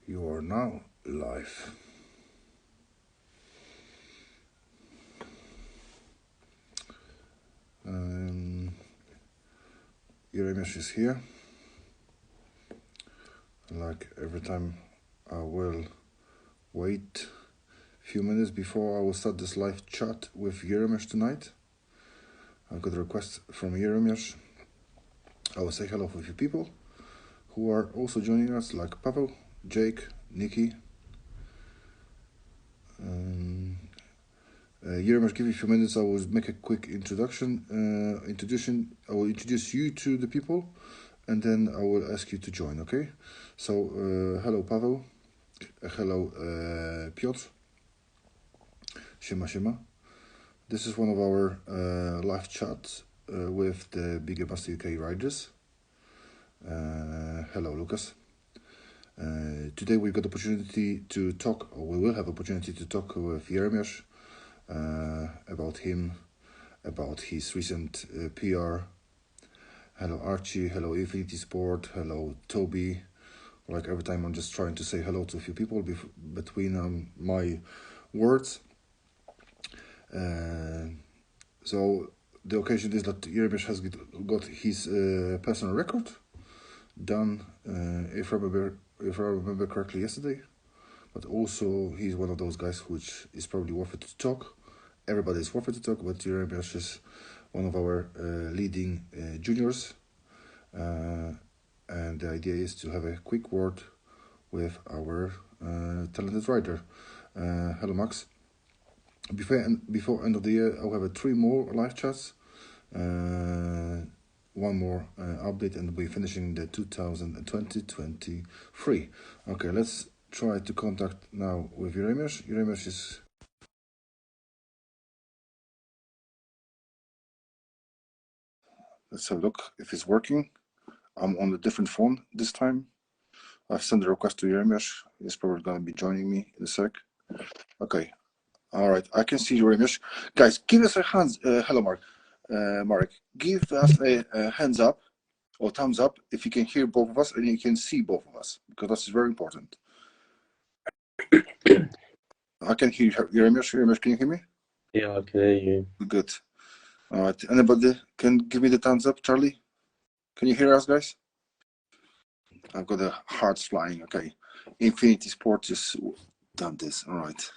You are now live. Jeremiasz is here. Like every time, I will wait a few minutes before I will start this live chat with Jeremiasz tonight. I got a request from Jeremiasz. I will say hello to a few people who are also joining us, like Pavel, Jake, Nikki. Jeremiasz, give you a few minutes. I will make a quick introduction. I will introduce you to the people, and then I will ask you to join. Okay? So, hello, Pavel. Hello, Piotr. Siema, siema. This is one of our live chats with the Bigger Master UK riders. Hello, Lucas. Today we've got opportunity to talk, or we will have opportunity to talk with Jeremiasz about him, about his recent PR. Hello, Archie. Hello, Infinity Sport. Hello, Toby. Like every time, I'm just trying to say hello to a few people between my words. So the occasion is that Jeremiasz has got his personal record done, if I remember correctly, yesterday. But also, he's one of those guys which is probably worth it to talk. Everybody is worth it to talk, but Jeremiasz is one of our leading juniors. And the idea is to have a quick word with our talented rider. Hello, Max. Before end of the year, I'll have 3 more live chats. One more update, and we'll be finishing the 2023. Okay, let's try to contact now with Jeremiasz. Jeremiasz is... Let's have a look if it's working. I'm on a different phone this time. I've sent a request to Jeremiasz. He's probably going to be joining me in a sec. Okay. All right. I can see Jeremiasz. Guys, give us a hands. Hello, Mark. Mark, give us a hands up or thumbs up if you can hear both of us and you can see both of us, because that's very important. I can hear Jeremiasz. Jeremiasz, can you hear me? Yeah, I can hear you. Good. All right. Anybody can give me the thumbs up? Charlie, can you hear us, guys? I've got the hearts flying. Okay. Infinity Sport just done this. All right.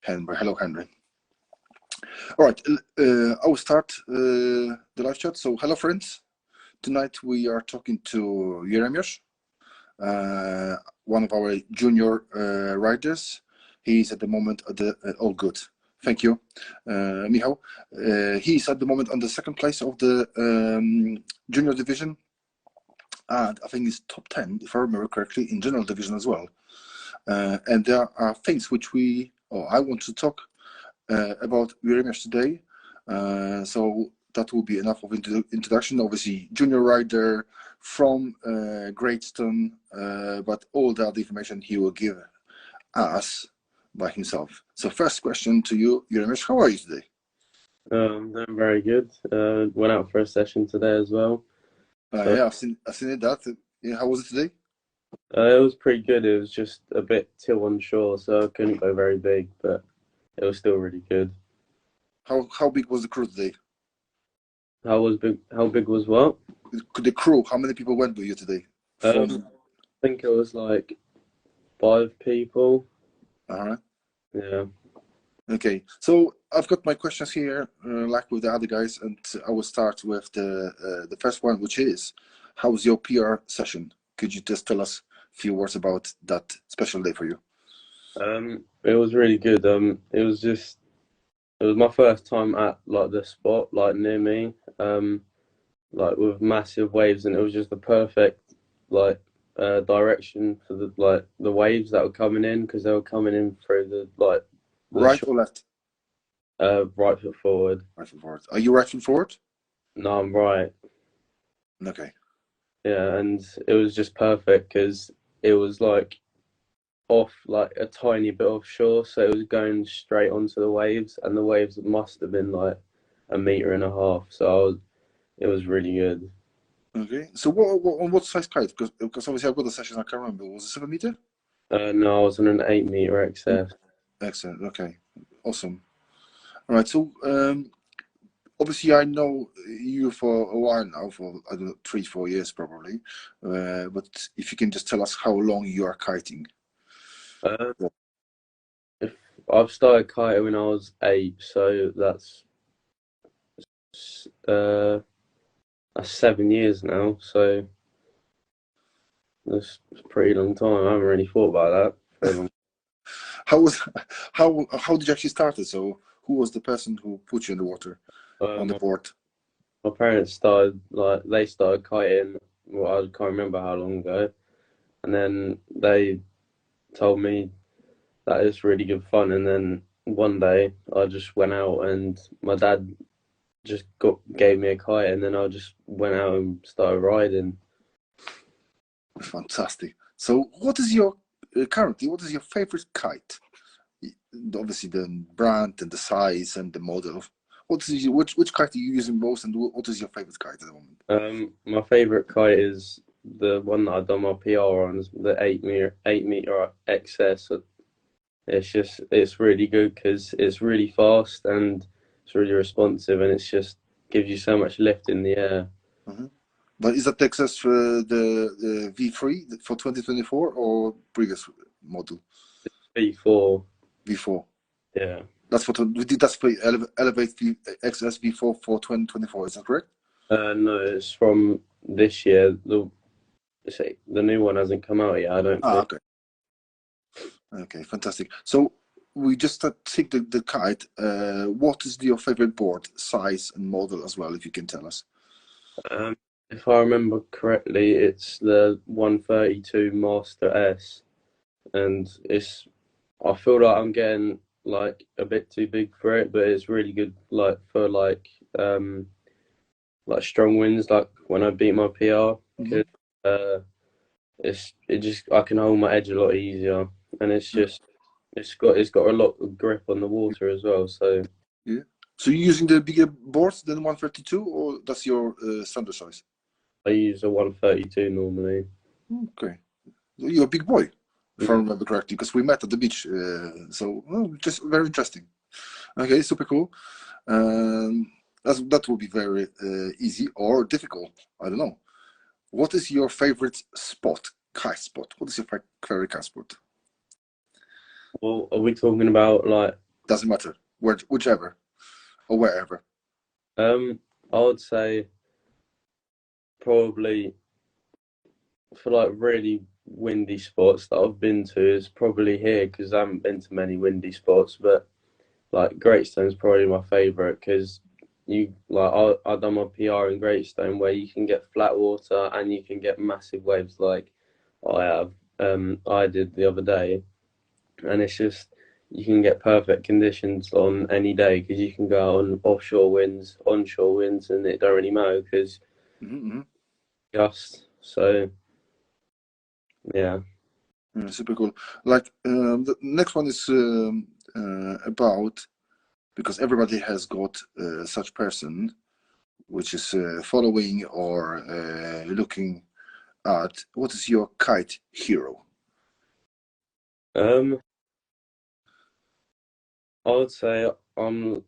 Henry. Hello, Henry. All right. I will start the live chat. So, hello, friends. Tonight we are talking to Jeremiasz, one of our junior riders. He's at the moment at the all good. Thank you, Michał. He's at the moment on the second place of the junior division, and I think he's top 10, if I remember correctly, in general division as well. And there are things which I want to talk about Jeremiasz today. So that will be enough of introduction. Obviously, junior rider from Greatstone, but all the other information he will give us by himself. So first question to you, Jeremiasz, how are you today? I'm very good. Went out for a session today as well. Yeah, I've seen it. Yeah, how was it today? It was pretty good. It was just a bit too onshore, so I couldn't go very big, but it was still really good. How big was the crew today? How big was what? The crew, how many people went with you today? I think it was like 5 people. Uh-huh. Yeah. Okay, so I've got my questions here, like with the other guys, and I will start with the first one, which is, how was your PR session? Could you just tell us a few words about that special day for you? It was really good. It was my first time at like the spot, like near me, like with massive waves, and it was just the perfect like direction for the waves that were coming in, because they were coming in through the Right or left? right foot forward. Right foot forward. Are you right foot forward? No, I'm right. Okay. Yeah, and it was just perfect because it was like off like a tiny bit offshore, so it was going straight onto the waves, and the waves must have been like 1.5 meters. So it was really good. Okay. So on what size kite? Because obviously I've got the session, I can't remember. Was it 7 meter? No, I was on an 8 meter XS. Excellent. Okay. Awesome. All right. So obviously I know you for a while now, for I don't know, 3-4 years probably. But if you can just tell us how long you are kiting. Uh, if I've started kiting when I was 8, so uh that's 7 years now. So that's a pretty long time. I haven't really thought about that for a long. How was how did you actually start it? So who was the person who put you in the water on the My, board? my parents started they started kiting. Well, I can't remember how long ago, and then they told me that it's really good fun. And then one day I just went out, and my dad just gave me a kite, and then I just went out and started riding. Fantastic. So what is your currently? What is your favorite kite? Obviously the brand and the size and the model. Which kite are you using most, and what is your favorite kite at the moment? My favorite kite is the one that I've done my PR on, is the 8 meter XS. It's really good because it's really fast and it's really responsive, and it's just gives you so much lift in the air. Mhm. But is that Texas the V3 for 2024 or previous model V4, V4? yeah. That's for Elevate XS V4 for 2024. Is that correct? No, it's from this year. The new one hasn't come out yet, I don't think. Okay. Okay, fantastic. So we just take the kite. What is your favorite board, size and model as well, if you can tell us? If I remember correctly, it's the 132 Master S, and I feel like I'm getting like a bit too big for it, but it's really good like for like strong winds, like when I beat my PR, Hmm. because it just I can hold my edge a lot easier, and it's got a lot of grip on the water as well. So Yeah. So you're using the bigger boards than 132, or that's your standard size? I use a 132 normally. Okay. You're a big boy, if I Mm. remember correctly, because we met at the beach. So well, just very interesting. Okay, super cool. Um, that will be very easy or difficult. I don't know. What is your favorite spot, kite spot? What is your favorite kite spot? Well, are we talking about like Doesn't matter, whichever or wherever. um? I would say probably for like really windy spots that I've been to is probably here because I haven't been to many windy spots, but like Greatstone's probably my favourite because I done my PR in Greatstone where you can get flat water and you can get massive waves like I did the other day, and it's just you can get perfect conditions on any day because you can go out on offshore winds, onshore winds, and it don't really matter because Mm-hmm. just so yeah. Super cool. Like the next one is about, because everybody has got such person which is following or looking at. What is your kite hero? Um, I would say I'm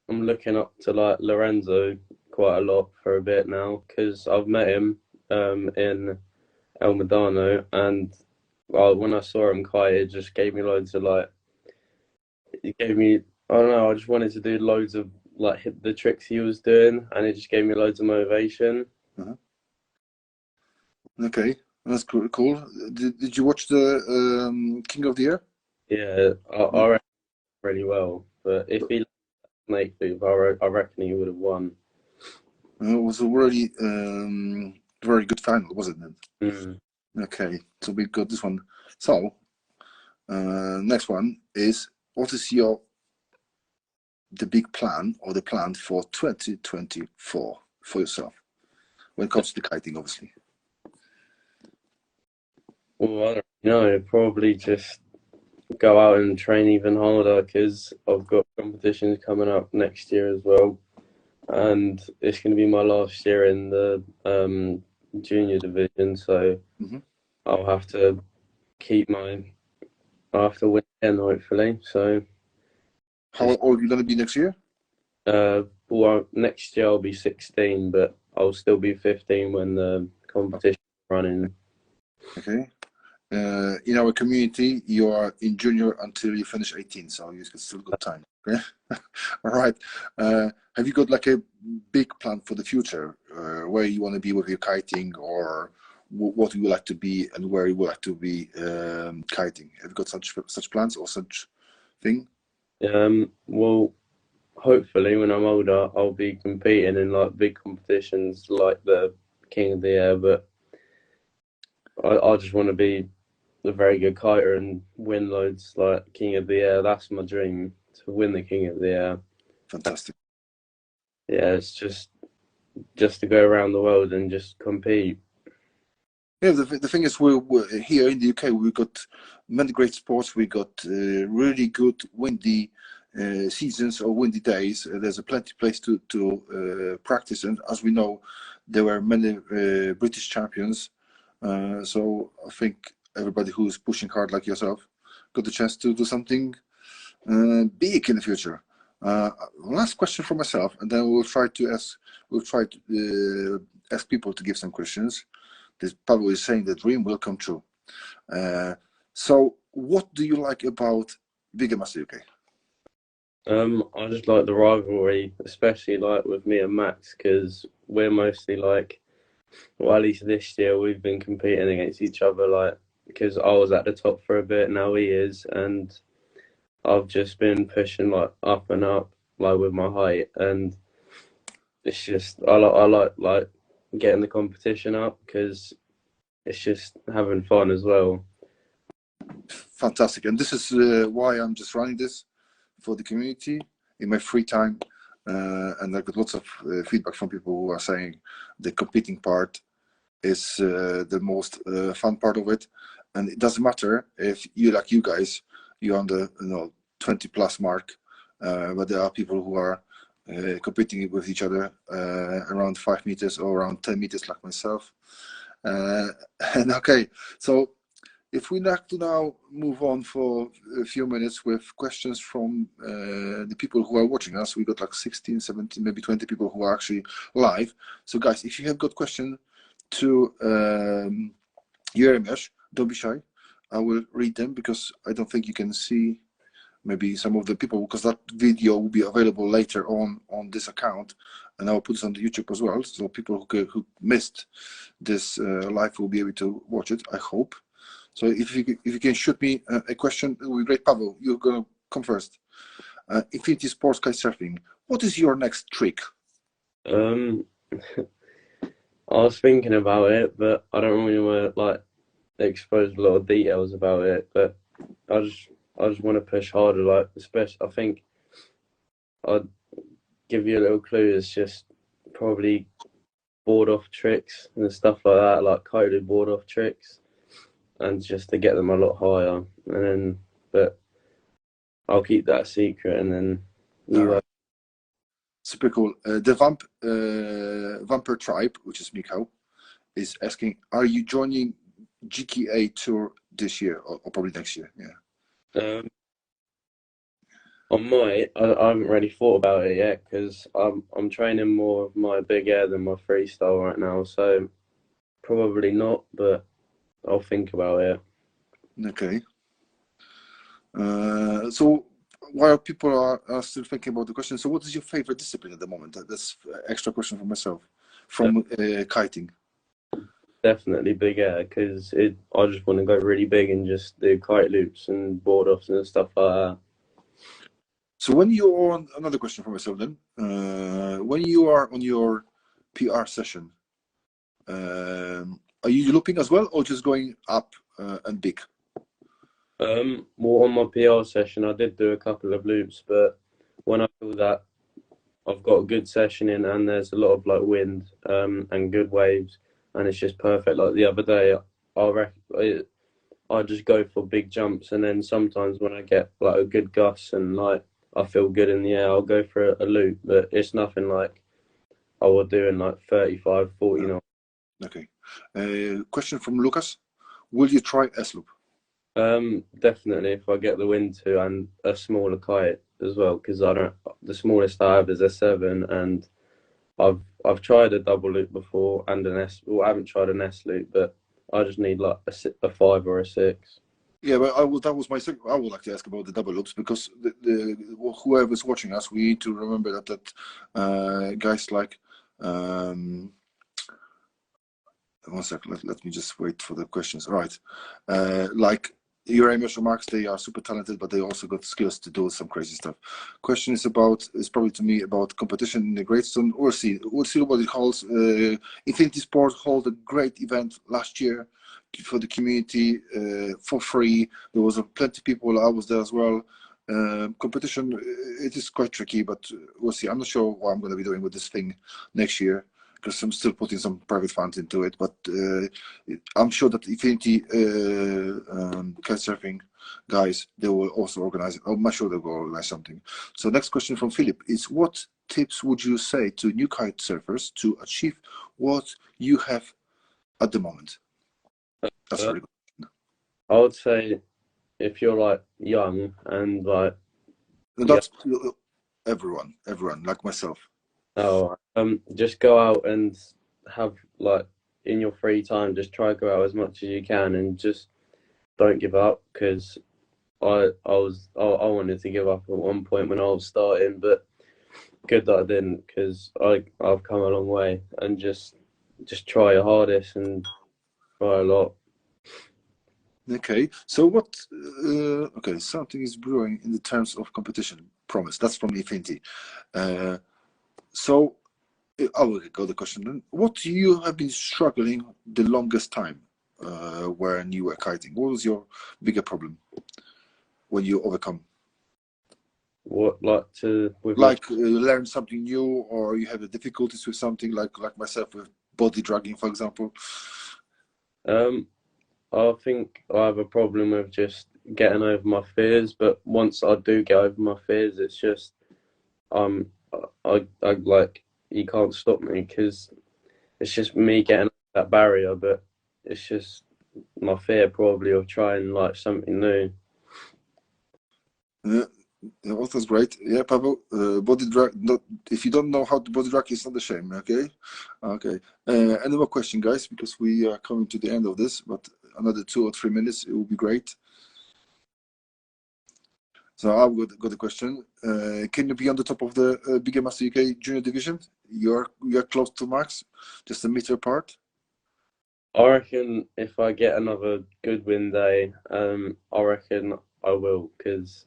looking up to like Lorenzo quite a lot for a bit now because I've met him in El Medano, and when I saw him kite, it just gave me loads of like it gave me I don't know, I just wanted to do loads of like hit the tricks he was doing, and it just gave me loads of motivation. Uh-huh. Okay, that's cool. Cool. Did you watch the King of the Air? Yeah, I reckon really well, but if he let snake loop, I reckon he would have won. It was a really very good final, wasn't it? Mm. Okay, so we got this one. So next one is, what is the big plan or the plan for 2024 for yourself when it comes to the kiting, obviously? Well, I don't know, probably just go out and train even harder because I've got competitions coming up next year as well, and it's going to be my last year in the junior division, so Mhm. I'll have to keep my. I'll have to win again, hopefully. So How just old are you gonna be next year? well, next year I'll be 16, but I'll still be 15 when the competition running. Okay. In our community, you are in junior until you finish 18, so you still got time. Okay. All right. Have you got like a big plan for the future, where you want to be with your kiting, or what you would like to be, and where you would like to be kiting? Have you got such plans or such thing? Well, hopefully when I'm older, I'll be competing in like big competitions like the King of the Air, but I just want to be a very good kiter and win loads like King of the Air. That's my dream, to win the King of the Air. Fantastic. Yeah, it's just to go around the world and just compete. Yeah, the thing is, we're here in the UK. We got many great sports. We got really good windy seasons or windy days. There's a plenty place to practice, and as we know, there were many British champions. So I think everybody who is pushing hard like yourself got the chance to do something big in the future. Last question for myself, and then we'll try to ask people to give some questions. This Pablo is saying the dream will come true. So, what do you like about Bigger Master UK? I just like the rivalry, especially like with me and Max, because we're mostly like, well, at least this year we've been competing against each other, like because I was at the top for a bit, now he is, and I've just been pushing like up and up, like with my height, and it's just I like getting the competition up because it's just having fun as well. Fantastic, and this is why I'm just running this for the community in my free time. And I got lots of feedback from people who are saying the competing part is the most fun part of it, and it doesn't matter if you guys, you're on the 20 plus mark, but there are people who are competing with each other around 5 meters or around 10 meters like myself. And okay, so if we like to now move on for a few minutes with questions from the people who are watching us. We got like 16, 17, maybe 20 people who are actually live. So guys, if you have got questions to Jeremiasz, don't be shy. I will read them because I don't think you can see maybe some of the people, because that video will be available later on this account, and I will put it on the YouTube as well. So people who missed this live will be able to watch it, I hope. So if you can shoot me a question, it will be great. Pavel, you're gonna come first. Infinity Sports Kite Surfing. What is your next trick? Um, I was thinking about it, but I don't really want to like expose a lot of details about it. But I just I just want to push harder. Like especially, I think I'd give you a little clue. It's just probably board off tricks and stuff like that, like coded board off tricks, and just to get them a lot higher. And then, but I'll keep that secret. And then All you, right, super cool. The Vamper Tribe, which is Mikhail, is asking, are you joining GKA tour this year or probably next year? Yeah. I might. I haven't really thought about it yet because I'm training more of my big air than my freestyle right now. So probably not, but I'll think about it. Okay. So while people are still thinking about the question, so what is your favorite discipline at the moment? That's extra question for myself from kiting. Definitely big air because it. I just want to go really big and just do kite loops and board offs and stuff like that. So when you're on, another question for myself then, when you are on your PR session, are you looping as well or just going up and big? Well, on my PR session, I did do a couple of loops, but when I feel that I've got a good session in and there's a lot of like wind, and good waves, and it's just perfect. Like the other day, I just go for big jumps, and then sometimes when I get like a good gust and like I feel good in the air, I'll go for a loop, but it's nothing like I would do in like 35, 40 knots. Okay. Question from Lucas: will you try S-loop? Definitely if I get the wind to and a smaller kite as well, because I don't. The smallest I have is a 7, and I've tried a double loop before and an S. Well, I haven't tried an S loop, but I just need like a 5 or a 6. Yeah, but that was my second. I would like to ask about the double loops because whoever's watching us, we need to remember that guys like. 1 second. Let me just wait for the questions. All right, like Jeremiasz or Marks, they are super talented, but they also got skills to do some crazy stuff. Question is probably to me about competition in the Great Stone. We'll see what it holds. Infinity Sport held a great event last year for the community for free. There was plenty of people. I was there as well. Competition, it is quite tricky, but we'll see. I'm not sure what I'm going to be doing with this thing next year, because I'm still putting some private funds into it, but I'm sure that Infinity kitesurfing guys, they will also organize it. I'm sure they will organize something. So next question from Philip is: what tips would you say to new kite surfers to achieve what you have at the moment? That's really good. I would say if you're like young and like That's everyone, like myself. just go out and have like in your free time, just try to go out as much as you can and just don't give up, because I wanted to give up at one point when I was starting, but good that I didn't, because I've come a long way, and just try your hardest and try a lot. Okay, so what? Okay, something is brewing in the terms of competition. Promise. That's from Infinity. So I will go the question then. What you have been struggling the longest time when you were kiting? What was your bigger problem when you overcome? What like to with Like learn something new, or you have difficulties with something like myself with body dragging, for example. I think I have a problem with just getting over my fears, but once I do get over my fears, it's just I like you can't stop me, because it's just me getting over that barrier, but it's just my fear probably of trying like something new. Yeah, that was great. Yeah, Pavel, body drag. Not if you don't know how to body drag, it's not a shame. Okay, okay. Any more question, guys? Because we are coming to the end of this, but another 2 or 3 minutes, it will be great. So I've got a question. Can you be on the top of the Big Master UK Junior Division? You're close to max, just a meter apart. I reckon if I get another good win day, I reckon I will, because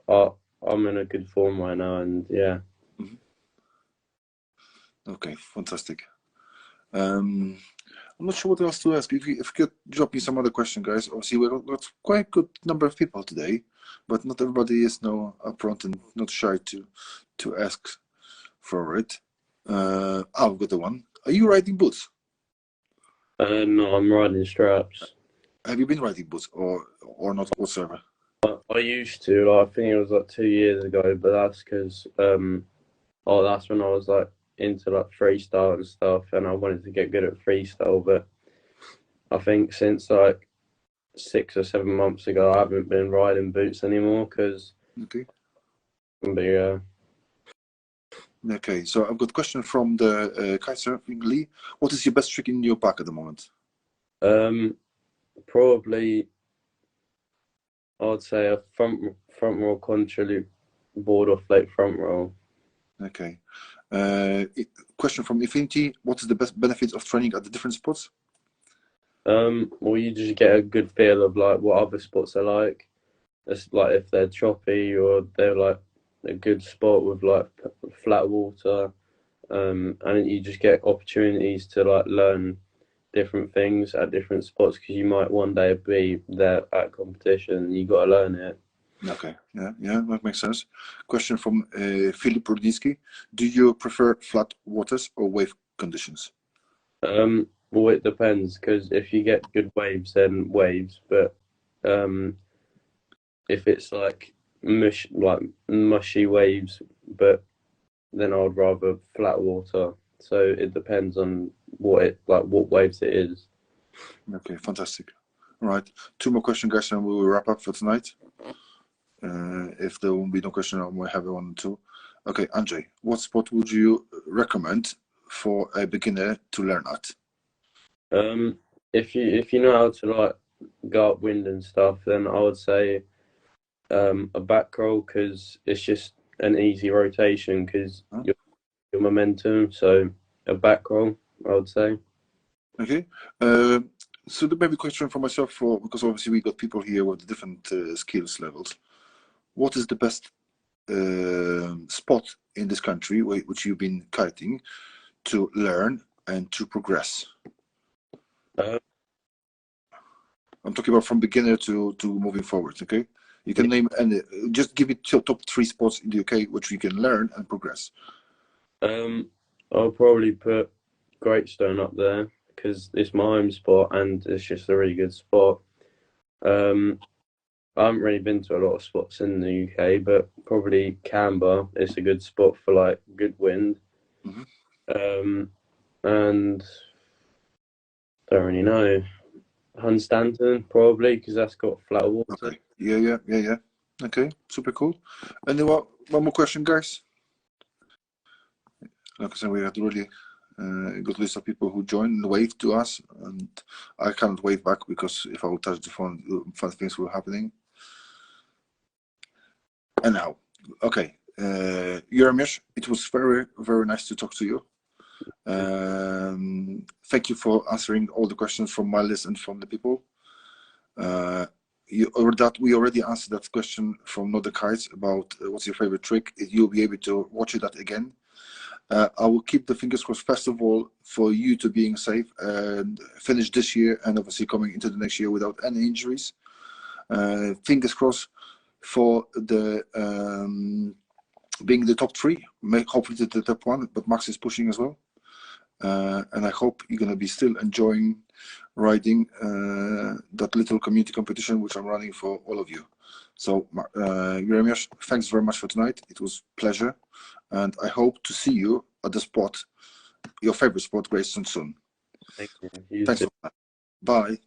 I'm in a good form right now, and yeah. Mm-hmm. Okay, fantastic. I'm not sure what else to ask. If you could drop me some other question, guys. Obviously, we've got quite a good number of people today, but not everybody is now upfront and not shy to ask for it. I've got the one. Are you riding boots? No, I'm riding straps. Have you been riding boots or not whatsoever? I used to, like, I think it was like 2 years ago, but that's because that's when I was like into like freestyle and stuff, and I wanted to get good at freestyle. But I think since like 6 or 7 months ago, I haven't been riding boots anymore, because Okay. Okay, so I've got a question from the kitesurfing Lee. What is your best trick in your pack at the moment? Probably I'd say a front roll contra loop board off late front roll. Okay. Question from Infinity. What is the best benefits of training at the different spots? Well, you just get a good feel of like what other spots are like. It's like if they're choppy or they're like a good spot with like flat water, and you just get opportunities to like learn different things at different spots, because you might one day be there at competition. You got to learn it. Okay, yeah, that makes sense. Question from Filip Rudnicki. Do you prefer flat waters or wave conditions? Well, it depends, because if you get good waves, then waves. But if it's like mushy waves, but then I'd rather flat water. So it depends on what waves it is. Okay, fantastic. All right, 2 more questions, guys, and we will wrap up for tonight. If there won't be no question, I might have 1 or 2. Okay, Andrzej, what sport would you recommend for a beginner to learn at? If you know how to like go upwind and stuff, then I would say a back roll, because it's just an easy rotation because Huh? your momentum. So a back roll, I would say. Okay. So the maybe question for myself, because obviously we got people here with different skills levels. What is the best spot in this country which you've been kiting to learn and to progress? Uh, I'm talking about from beginner to moving forward. Okay, you can name and just give it your top 3 spots in the UK which you can learn and progress. I'll probably put Greatstone up there because it's my home spot and it's just a really good spot. I haven't really been to a lot of spots in the UK, but probably Canberra is a good spot for like good wind. Mhm. And don't really know. Hunstanton probably because that's got flat water. Okay. Yeah. Okay, super cool. And then one more question, guys. Like I said, we had really good list of people who joined and waved to us, and I can't wave back because if I would touch the phone, fun things were happening. And now, okay, Jeremiasz, it was very, very nice to talk to you. Thank you for answering all the questions from my list and from the people. We already answered that question from Node Kites about what's your favorite trick. You'll be able to watch that again. I will keep the fingers crossed, first of all, for you to being safe and finish this year and obviously coming into the next year without any injuries. Fingers crossed for the being the top 3, hopefully the top 1, but Max is pushing as well. And I hope you're going to be still enjoying riding that little community competition which I'm running for all of you. So, Jeremiasz, thanks very much for tonight. It was a pleasure. And I hope to see you at the spot, your favorite spot, Greystone, soon. Thank you. You Thanks too. a lot. Bye.